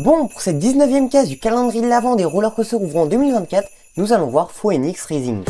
Bon, pour cette 19e case du calendrier de l'Avent des rollercoasters ouvrant en 2024, nous allons voir Phoenix Racing.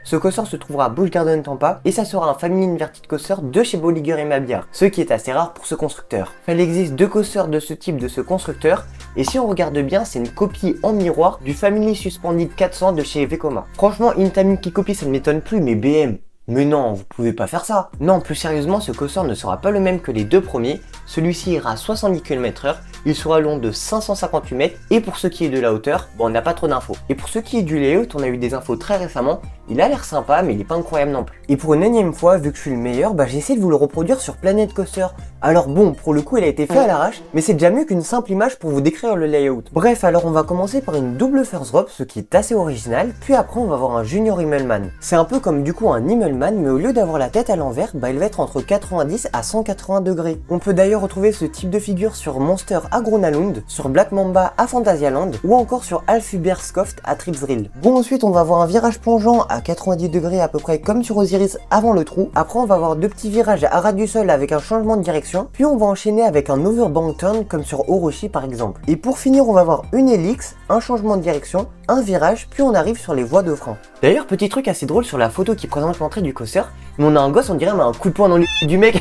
Ce coaster se trouvera à Busch Garden Tampa et ça sera un Family Inverted Coaster de chez Bolliger & Mabillard, ce qui est assez rare pour ce constructeur. Il existe deux coasters de ce type de ce constructeur et si on regarde bien, c'est une copie en miroir du Family Suspended 400 de chez Vekoma. Franchement, Intamin qui copie ça ne m'étonne plus, mais BM, mais non, vous pouvez pas faire ça. Non, plus sérieusement, ce coaster ne sera pas le même que les deux premiers. Celui-ci ira à 70 km/h, il sera long de 558 mètres et pour ce qui est de la hauteur, bon, on n'a pas trop d'infos. Et pour ce qui est du layout, on a eu des infos très récemment. Il a l'air sympa, mais il est pas incroyable non plus. Et pour une énième fois, vu que je suis le meilleur, j'ai essayé de vous le reproduire sur Planet Coaster. Alors bon, pour le coup, il a été fait à l'arrache, mais c'est déjà mieux qu'une simple image pour vous décrire le layout. Bref, alors on va commencer par une double first drop, ce qui est assez original, puis après on va voir un Junior Immelman. C'est un peu comme du coup un Immelman, mais au lieu d'avoir la tête à l'envers, il va être entre 90 à 180 degrés. On peut d'ailleurs retrouver ce type de figure sur Monster à Grunalund, sur Black Mamba à Phantasialand, ou encore sur Alphuberskoft à Tripsdrill. Bon, ensuite on va avoir un virage plongeant à 90 degrés à peu près comme sur Osiris avant le trou. Après on va avoir deux petits virages à ras du sol avec un changement de direction, puis on va enchaîner avec un overbank turn comme sur Orochi par exemple. Et pour finir on va avoir une helix, un changement de direction, un virage, puis on arrive sur les voies de frein. D'ailleurs petit truc assez drôle sur la photo qui présente l'entrée du coaster, mais on a un gosse, on dirait un coup de poing dans le du mec.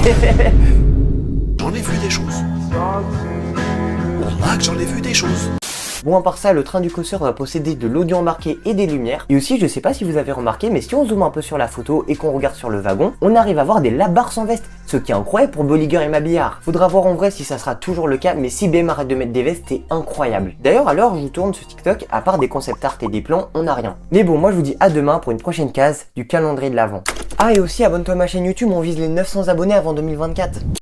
J'en ai vu des choses. J'en ai vu des choses. Bon, à part ça, le train du coaster va posséder de l'audio embarqué et des lumières. Et aussi, je sais pas si vous avez remarqué, mais si on zoome un peu sur la photo et qu'on regarde sur le wagon, on arrive à voir des labarres sans veste, ce qui est incroyable pour Bolliger & Mabillard. Faudra voir en vrai si ça sera toujours le cas, mais si BM arrête de mettre des vestes, c'est incroyable. D'ailleurs, à l'heure où je tourne ce TikTok, à part des concept art et des plans, on n'a rien. Mais bon, moi je vous dis à demain pour une prochaine case du calendrier de l'Avent. Ah, et aussi abonne-toi à ma chaîne YouTube, on vise les 900 abonnés avant 2024.